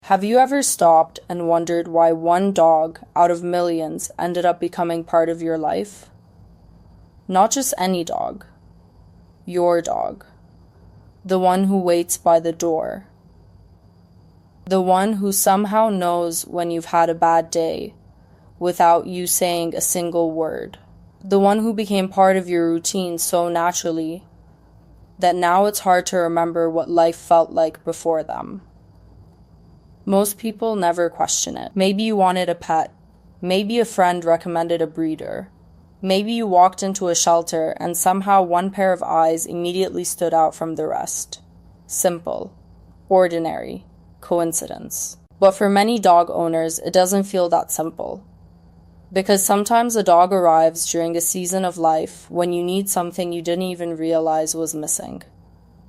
Have you ever stopped and wondered why one dog out of millions ended up becoming part of your life? Not just any dog. Your dog. The one who waits by the door. The one who somehow knows when you've had a bad day without you saying a single word. The one who became part of your routine so naturally that now it's hard to remember what life felt like before them. Most people never question it. Maybe you wanted a pet. Maybe a friend recommended a breeder. Maybe you walked into a shelter and somehow one pair of eyes immediately stood out from the rest. Simple. Ordinary. Coincidence. But for many dog owners, it doesn't feel that simple. Because sometimes a dog arrives during a season of life when you need something you didn't even realize was missing.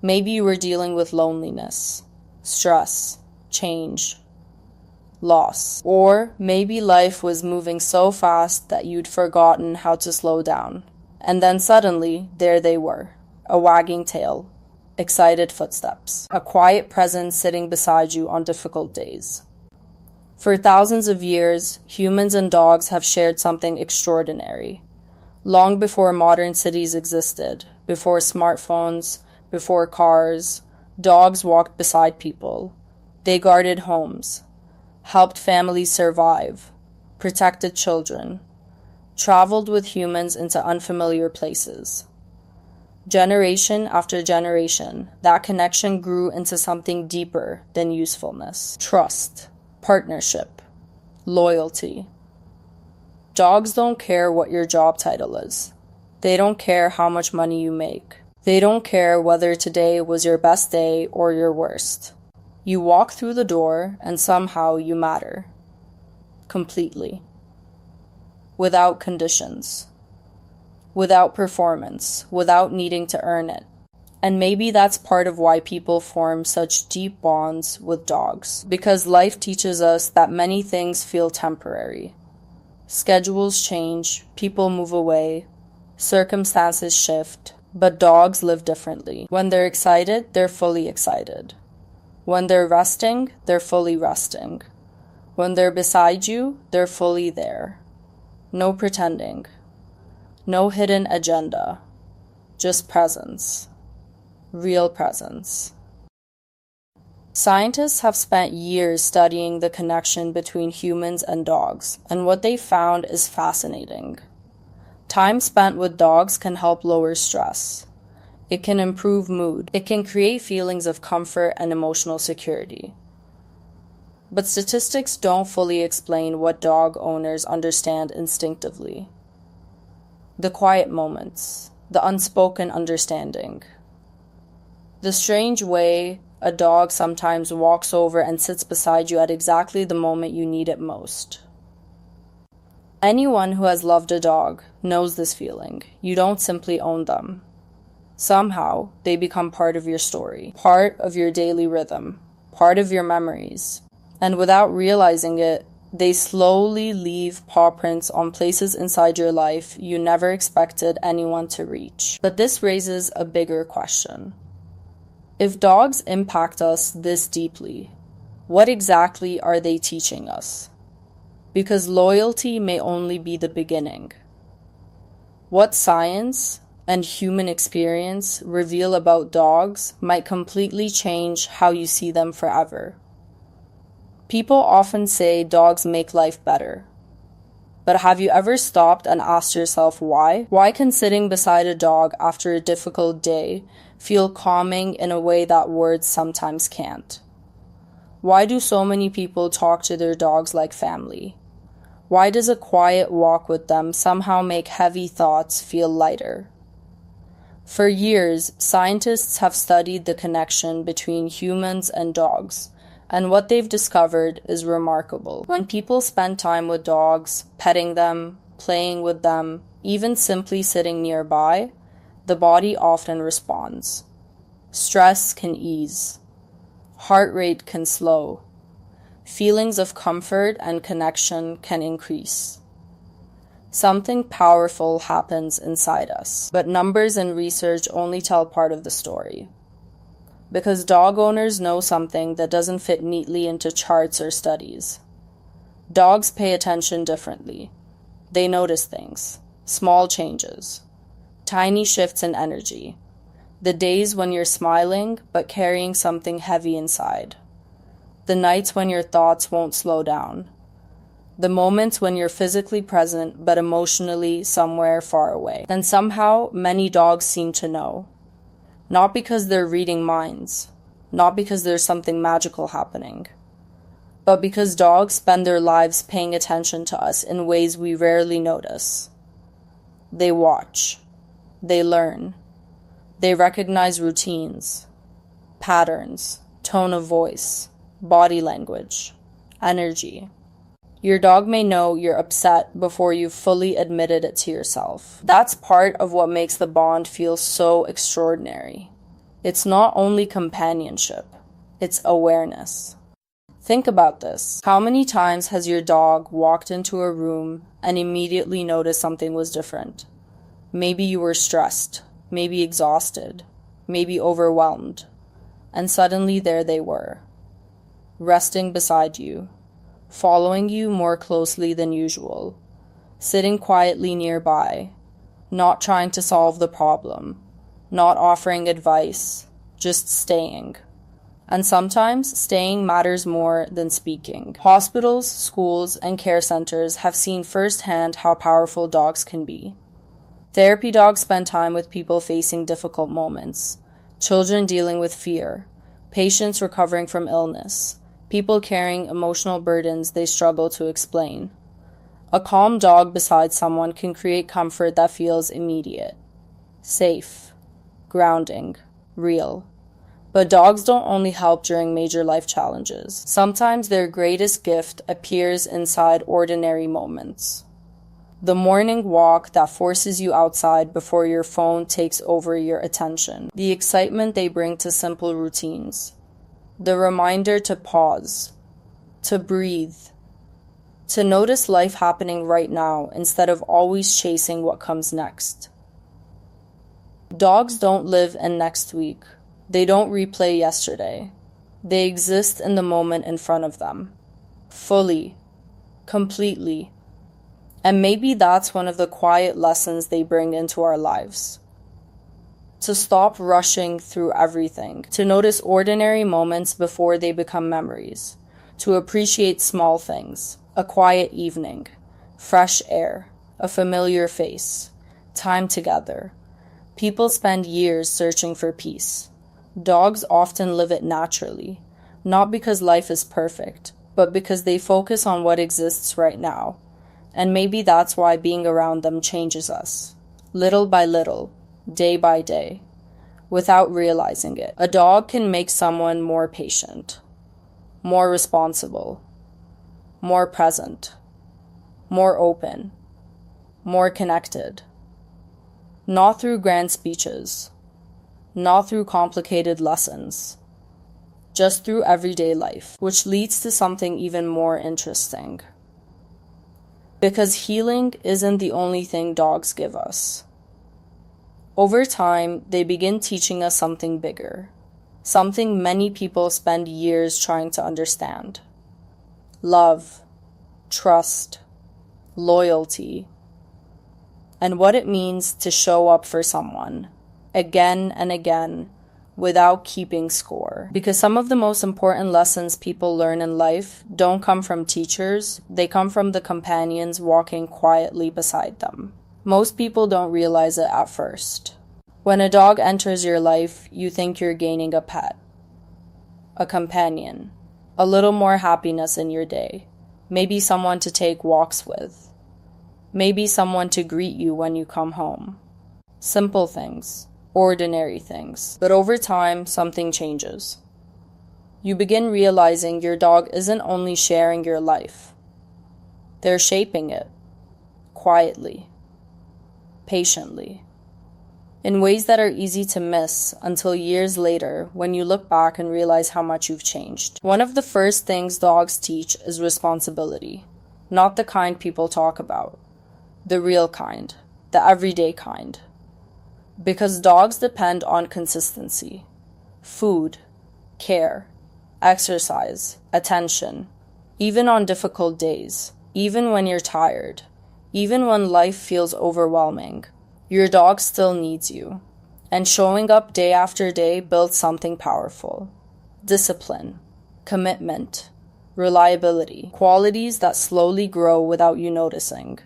Maybe you were dealing with loneliness, stress, change, loss. Or maybe life was moving so fast that you'd forgotten how to slow down. And then suddenly, there they were. A wagging tail, excited footsteps, a quiet presence sitting beside you on difficult days. For thousands of years, humans and dogs have shared something extraordinary. Long before modern cities existed, before smartphones, before cars, dogs walked beside people. They guarded homes, helped families survive, protected children, traveled with humans into unfamiliar places. Generation after generation, that connection grew into something deeper than usefulness. Trust. Partnership, loyalty. Dogs don't care what your job title is. They don't care how much money you make. They don't care whether today was your best day or your worst. You walk through the door and somehow you matter. Completely. Without conditions. Without performance. Without needing to earn it. And maybe that's part of why people form such deep bonds with dogs. Because life teaches us that many things feel temporary. Schedules change, people move away, circumstances shift, but dogs live differently. When they're excited, they're fully excited. When they're resting, they're fully resting. When they're beside you, they're fully there. No pretending. No hidden agenda. Just presence. Real presence. Scientists have spent years studying the connection between humans and dogs, and what they found is fascinating. Time spent with dogs can help lower stress. It can improve mood. It can create feelings of comfort and emotional security. But statistics don't fully explain what dog owners understand instinctively. The quiet moments, the unspoken understanding. The strange way a dog sometimes walks over and sits beside you at exactly the moment you need it most. Anyone who has loved a dog knows this feeling. You don't simply own them. Somehow, they become part of your story, part of your daily rhythm, part of your memories. And without realizing it, they slowly leave paw prints on places inside your life you never expected anyone to reach. But this raises a bigger question. If dogs impact us this deeply, what exactly are they teaching us? Because loyalty may only be the beginning. What science and human experience reveal about dogs might completely change how you see them forever. People often say dogs make life better. But have you ever stopped and asked yourself why? Why can sitting beside a dog after a difficult day feel calming in a way that words sometimes can't? Why do so many people talk to their dogs like family? Why does a quiet walk with them somehow make heavy thoughts feel lighter? For years, scientists have studied the connection between humans and dogs, and what they've discovered is remarkable. When people spend time with dogs, petting them, playing with them, even simply sitting nearby, the body often responds. Stress can ease. Heart rate can slow. Feelings of comfort and connection can increase. Something powerful happens inside us, but numbers and research only tell part of the story. Because dog owners know something that doesn't fit neatly into charts or studies. Dogs pay attention differently. They notice things, small changes, tiny shifts in energy. The days when you're smiling but carrying something heavy inside. The nights when your thoughts won't slow down. The moments when you're physically present but emotionally somewhere far away. Then somehow, many dogs seem to know. Not because they're reading minds, not because there's something magical happening, but because dogs spend their lives paying attention to us in ways we rarely notice. They watch. They learn. They recognize routines, patterns, tone of voice, body language, energy. Your dog may know you're upset before you've fully admitted it to yourself. That's part of what makes the bond feel so extraordinary. It's not only companionship, it's awareness. Think about this. How many times has your dog walked into a room and immediately noticed something was different? Maybe you were stressed, maybe exhausted, maybe overwhelmed, and suddenly there they were, resting beside you, following you more closely than usual, sitting quietly nearby, not trying to solve the problem, not offering advice, just staying. And sometimes staying matters more than speaking. Hospitals, schools, and care centers have seen firsthand how powerful dogs can be. Therapy dogs spend time with people facing difficult moments, children dealing with fear, patients recovering from illness, people carrying emotional burdens they struggle to explain. A calm dog beside someone can create comfort that feels immediate, safe, grounding, real. But dogs don't only help during major life challenges. Sometimes their greatest gift appears inside ordinary moments. The morning walk that forces you outside before your phone takes over your attention. The excitement they bring to simple routines. The reminder to pause, to breathe, to notice life happening right now instead of always chasing what comes next. Dogs don't live in next week. They don't replay yesterday. They exist in the moment in front of them. Fully. Completely. And maybe that's one of the quiet lessons they bring into our lives. To stop rushing through everything. To notice ordinary moments before they become memories. To appreciate small things. A quiet evening. Fresh air. A familiar face. Time together. People spend years searching for peace. Dogs often live it naturally, not because life is perfect, but because they focus on what exists right now. And maybe that's why being around them changes us, little by little, day by day, without realizing it. A dog can make someone more patient, more responsible, more present, more open, more connected. Not through grand speeches, not through complicated lessons, just through everyday life, which leads to something even more interesting. Because healing isn't the only thing dogs give us. Over time, they begin teaching us something bigger, something many people spend years trying to understand. Love, trust, loyalty, and what it means to show up for someone, again and again, without keeping score. Because some of the most important lessons people learn in life don't come from teachers, they come from the companions walking quietly beside them. Most people don't realize it at first. When a dog enters your life, you think you're gaining a pet, a companion, a little more happiness in your day, maybe someone to take walks with, maybe someone to greet you when you come home. Simple things. Ordinary things. But over time, something changes. You begin realizing your dog isn't only sharing your life. They're shaping it. Quietly. Patiently. In ways that are easy to miss until years later when you look back and realize how much you've changed. One of the first things dogs teach is responsibility. Not the kind people talk about. The real kind. The everyday kind. Because dogs depend on consistency. food, care, exercise, attention, even on difficult days, even when you're tired, even when life feels overwhelming, your dog still needs you. And showing up day after day builds something powerful. Discipline, commitment, reliability, qualities that slowly grow without you noticing.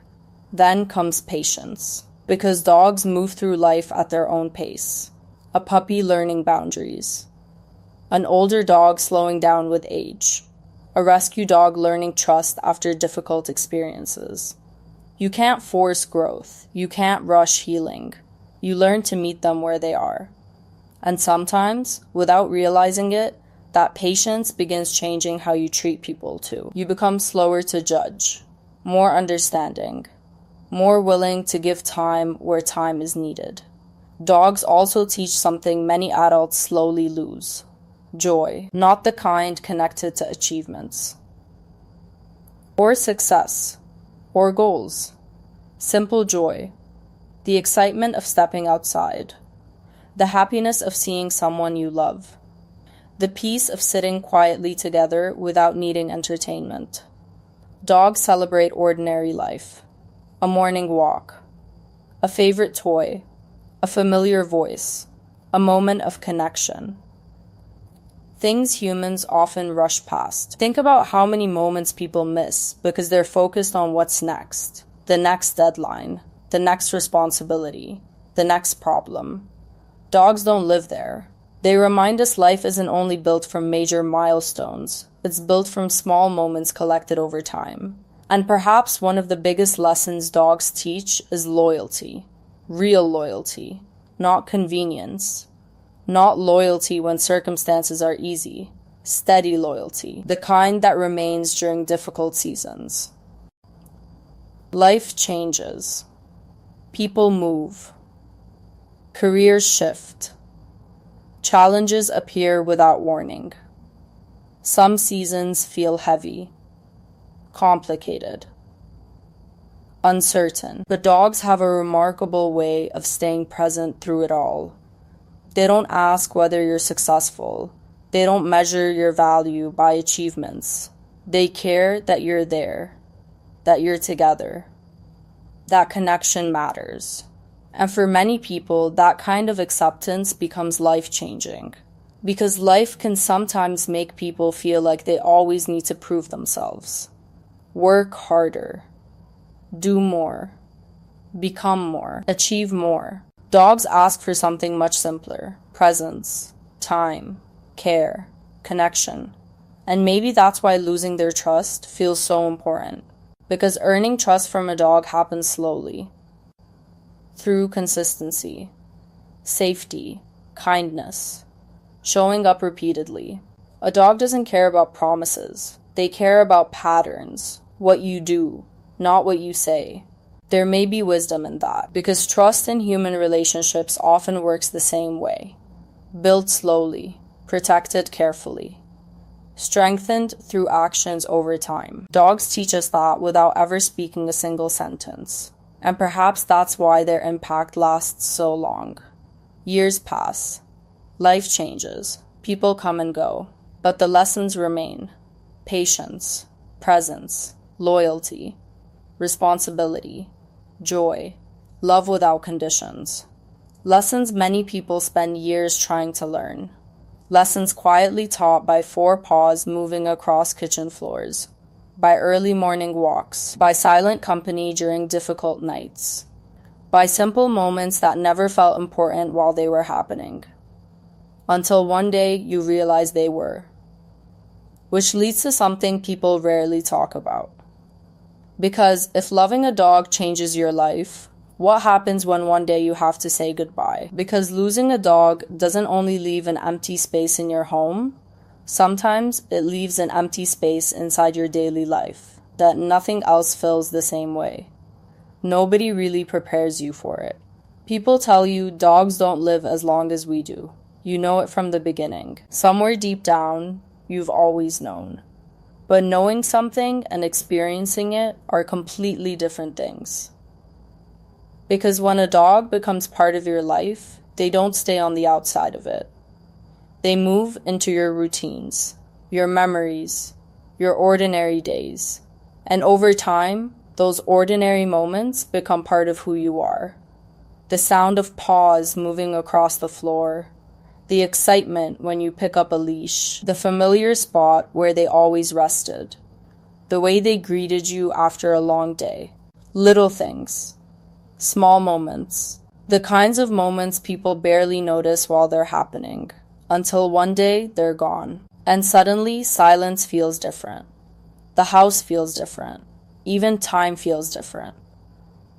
Then comes patience, because dogs move through life at their own pace. A puppy learning boundaries. An older dog slowing down with age. A rescue dog learning trust after difficult experiences. You can't force growth. You can't rush healing. You learn to meet them where they are. And sometimes, without realizing it, that patience begins changing how you treat people too. You become slower to judge, more understanding, more willing to give time where time is needed. Dogs also teach something many adults slowly lose: joy, not the kind connected to achievements or success or goals. Simple joy, the excitement of stepping outside, the happiness of seeing someone you love, the peace of sitting quietly together without needing entertainment. Dogs celebrate ordinary life: a morning walk, a favorite toy, a familiar voice, a moment of connection. Things humans often rush past. Think about how many moments people miss because they're focused on what's next, the next deadline, the next responsibility, the next problem. Dogs don't live there. They remind us life isn't only built from major milestones, it's built from small moments collected over time. And perhaps one of the biggest lessons dogs teach is loyalty. Real loyalty, not convenience. Not loyalty when circumstances are easy. Steady loyalty, the kind that remains during difficult seasons. Life changes. People move. Careers shift. Challenges appear without warning. Some seasons feel heavy, complicated, uncertain. But dogs have a remarkable way of staying present through it all. They don't ask whether you're successful. They don't measure your value by achievements. They care that you're there, that you're together. That connection matters. And for many people, that kind of acceptance becomes life-changing. Because life can sometimes make people feel like they always need to prove themselves. Work harder. Do more. Become more. Achieve more. Dogs ask for something much simpler: presence, time, care, connection. And maybe that's why losing their trust feels so important. Because earning trust from a dog happens slowly. Through consistency, safety, kindness, showing up repeatedly. A dog doesn't care about promises. They care about patterns, what you do, not what you say. There may be wisdom in that, because trust in human relationships often works the same way. Built slowly, protected carefully, strengthened through actions over time. Dogs teach us that without ever speaking a single sentence. And perhaps that's why their impact lasts so long. Years pass. Life changes. People come and go. But the lessons remain: patience, presence, loyalty, responsibility, joy, love without conditions. Lessons many people spend years trying to learn. Lessons quietly taught by four paws moving across kitchen floors, by early morning walks, by silent company during difficult nights, by simple moments that never felt important while they were happening. Until one day you realize they were. Which leads to something people rarely talk about. Because if loving a dog changes your life, what happens when one day you have to say goodbye? Because losing a dog doesn't only leave an empty space in your home, sometimes it leaves an empty space inside your daily life that nothing else fills the same way. Nobody really prepares you for it. People tell you dogs don't live as long as we do. You know it from the beginning. Somewhere deep down, you've always known. But knowing something and experiencing it are completely different things. Because when a dog becomes part of your life, they don't stay on the outside of it. They move into your routines, your memories, your ordinary days. And over time, those ordinary moments become part of who you are. The sound of paws moving across the floor, the excitement when you pick up a leash, the familiar spot where they always rested, the way they greeted you after a long day. Little things, small moments, the kinds of moments people barely notice while they're happening, until one day they're gone. And suddenly, silence feels different. The house feels different. Even time feels different.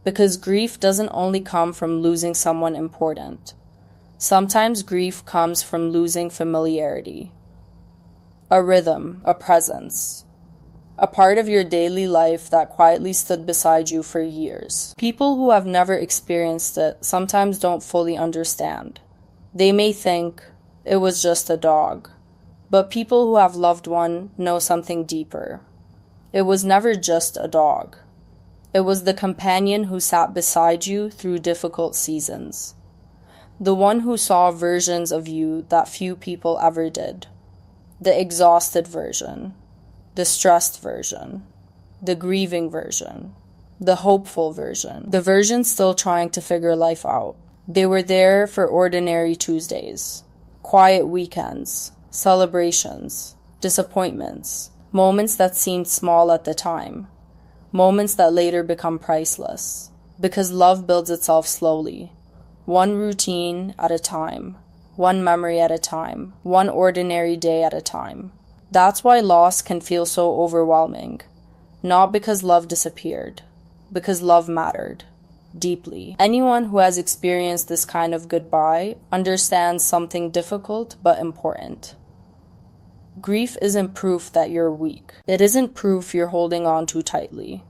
Because grief doesn't only come from losing someone important. Sometimes grief comes from losing familiarity. A rhythm, a presence. A part of your daily life that quietly stood beside you for years. People who have never experienced it sometimes don't fully understand. They may think it was just a dog. But people who have loved one know something deeper. It was never just a dog. It was the companion who sat beside you through difficult seasons. The one who saw versions of you that few people ever did. The exhausted version. The stressed version. The grieving version. The hopeful version. The version still trying to figure life out. They were there for ordinary Tuesdays. Quiet weekends. Celebrations. Disappointments. Moments that seemed small at the time. Moments that later become priceless. Because love builds itself slowly. One routine at a time. One memory at a time. One ordinary day at a time. That's why loss can feel so overwhelming. Not because love disappeared. Because love mattered. Deeply. Anyone who has experienced this kind of goodbye understands something difficult but important. Grief isn't proof that you're weak. It isn't proof you're holding on too tightly.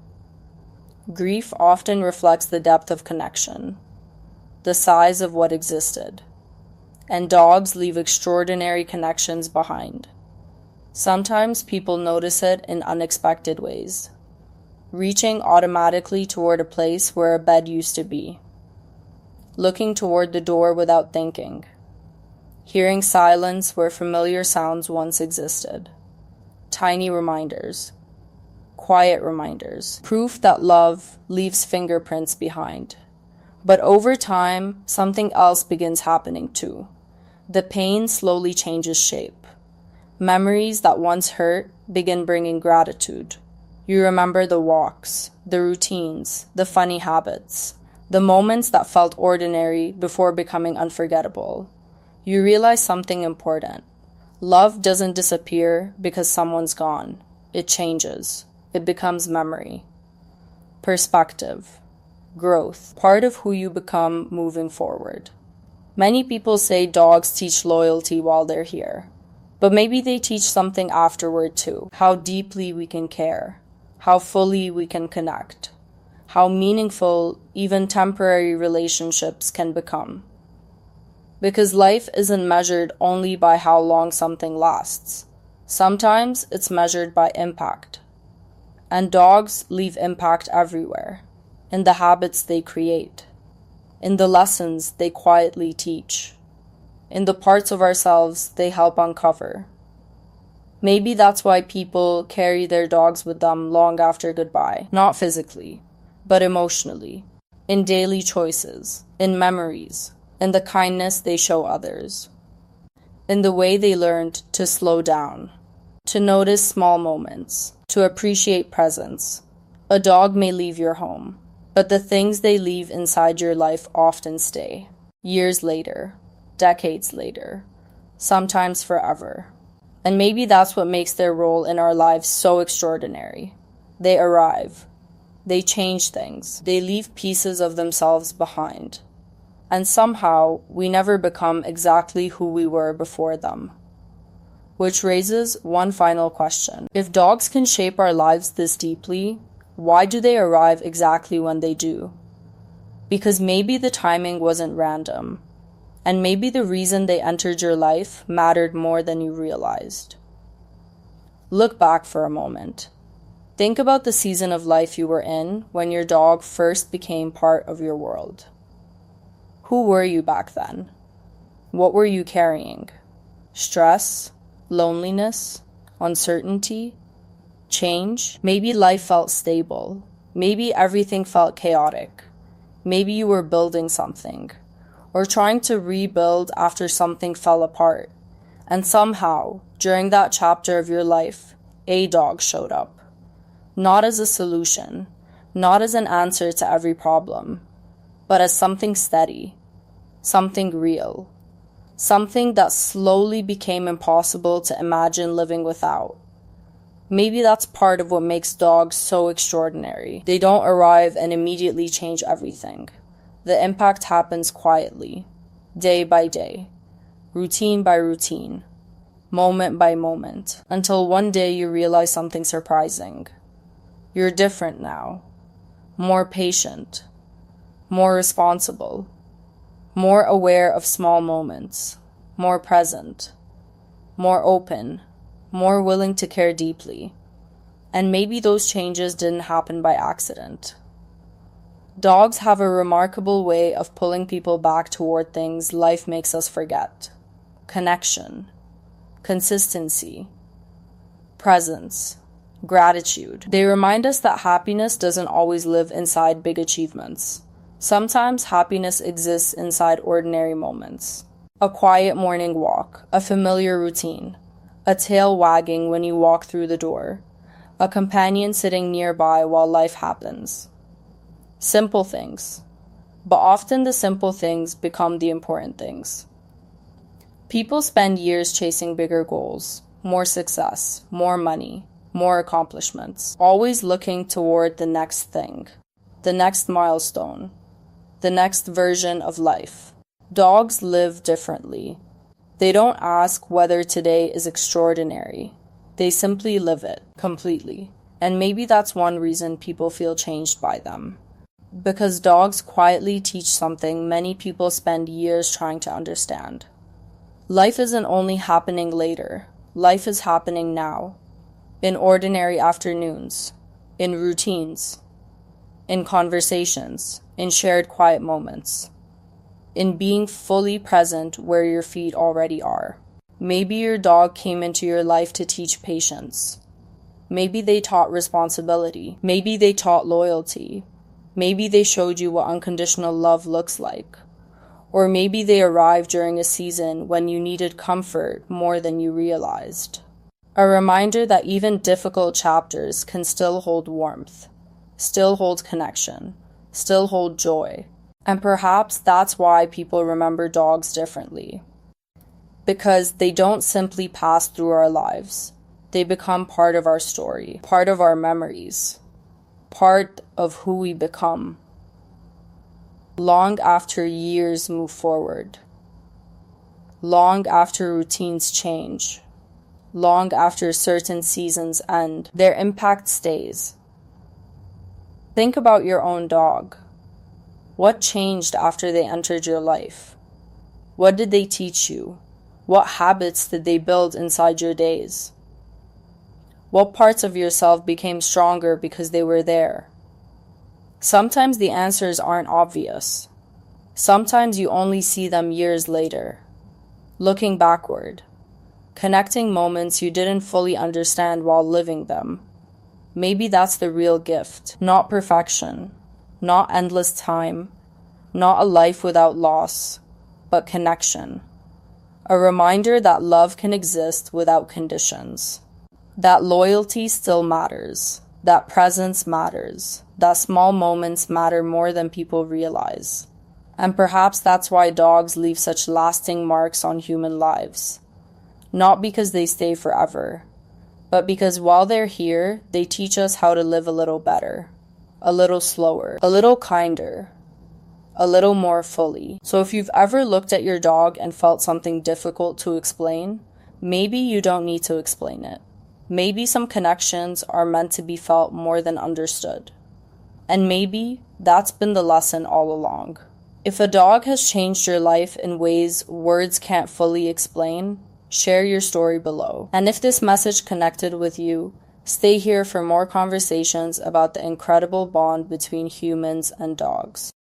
Grief often reflects the depth of connection, the size of what existed. And dogs leave extraordinary connections behind. Sometimes people notice it in unexpected ways, reaching automatically toward a place where a bed used to be, looking toward the door without thinking, hearing silence where familiar sounds once existed. Tiny reminders, quiet reminders, proof that love leaves fingerprints behind. But over time, something else begins happening too. The pain slowly changes shape. Memories that once hurt begin bringing gratitude. You remember the walks, the routines, the funny habits, the moments that felt ordinary before becoming unforgettable. You realize something important. Love doesn't disappear because someone's gone. It changes. It becomes memory. Perspective. Growth. Part of who you become moving forward. Many people say dogs teach loyalty while they're here. But maybe they teach something afterward too. How deeply we can care. How fully we can connect. How meaningful even temporary relationships can become. Because life isn't measured only by how long something lasts. Sometimes it's measured by impact. And dogs leave impact everywhere. In the habits they create. In the lessons they quietly teach. In the parts of ourselves they help uncover. Maybe that's why people carry their dogs with them long after goodbye. Not physically, but emotionally. In daily choices. In memories. In the kindness they show others. In the way they learned to slow down. To notice small moments. To appreciate presence. A dog may leave your home, but the things they leave inside your life often stay. Years later. Decades later. Sometimes forever. And maybe that's what makes their role in our lives so extraordinary. They arrive. They change things. They leave pieces of themselves behind. And somehow, we never become exactly who we were before them. Which raises one final question. If dogs can shape our lives this deeply, why do they arrive exactly when they do? Because maybe the timing wasn't random. And maybe the reason they entered your life mattered more than you realized. Look back for a moment. Think about the season of life you were in when your dog first became part of your world. Who were you back then? What were you carrying? stress, loneliness, uncertainty, change. Maybe life felt stable. Maybe everything felt chaotic. Maybe you were building something, or trying to rebuild after something fell apart. And somehow, during that chapter of your life, a dog showed up. Not as a solution, not as an answer to every problem, but as something steady, something real, something that slowly became impossible to imagine living without. Maybe that's part of what makes dogs so extraordinary. They don't arrive and immediately change everything. The impact happens quietly, day by day, routine by routine, moment by moment, until one day you realize something surprising. You're different now, more patient, more responsible, more aware of small moments, more present, more open, more willing to care deeply. And maybe those changes didn't happen by accident. Dogs have a remarkable way of pulling people back toward things life makes us forget. Connection, consistency, presence, gratitude. They remind us that happiness doesn't always live inside big achievements. Sometimes happiness exists inside ordinary moments. A quiet morning walk, a familiar routine, a tail wagging when you walk through the door, a companion sitting nearby while life happens. Simple things, but often the simple things become the important things. People spend years chasing bigger goals, more success, more money, more accomplishments, always looking toward the next thing, the next milestone, the next version of life. Dogs live differently. They don't ask whether today is extraordinary. They simply live it completely. And maybe that's one reason people feel changed by them. Because dogs quietly teach something many people spend years trying to understand. Life isn't only happening later. Life is happening now. In ordinary afternoons. In routines. In conversations. In shared quiet moments. In being fully present where your feet already are. Maybe your dog came into your life to teach patience. Maybe they taught responsibility. Maybe they taught loyalty. Maybe they showed you what unconditional love looks like. Or maybe they arrived during a season when you needed comfort more than you realized. A reminder that even difficult chapters can still hold warmth, still hold connection, still hold joy. And perhaps that's why people remember dogs differently. Because they don't simply pass through our lives. They become part of our story, part of our memories, part of who we become. Long after years move forward. Long after routines change. Long after certain seasons end, their impact stays. Think about your own dog. What changed after they entered your life? What did they teach you? What habits did they build inside your days? What parts of yourself became stronger because they were there? Sometimes the answers aren't obvious. Sometimes you only see them years later, looking backward, connecting moments you didn't fully understand while living them. Maybe that's the real gift, not perfection. Not endless time, not a life without loss, but connection. A reminder that love can exist without conditions. That loyalty still matters. That presence matters. That small moments matter more than people realize. And perhaps that's why dogs leave such lasting marks on human lives. Not because they stay forever, but because while they're here, they teach us how to live a little better. A little slower, a little kinder, a little more fully. So if you've ever looked at your dog and felt something difficult to explain, maybe you don't need to explain it. Maybe some connections are meant to be felt more than understood. And maybe that's been the lesson all along. If a dog has changed your life in ways words can't fully explain, share your story below. And if this message connected with you, stay here for more conversations about the incredible bond between humans and dogs.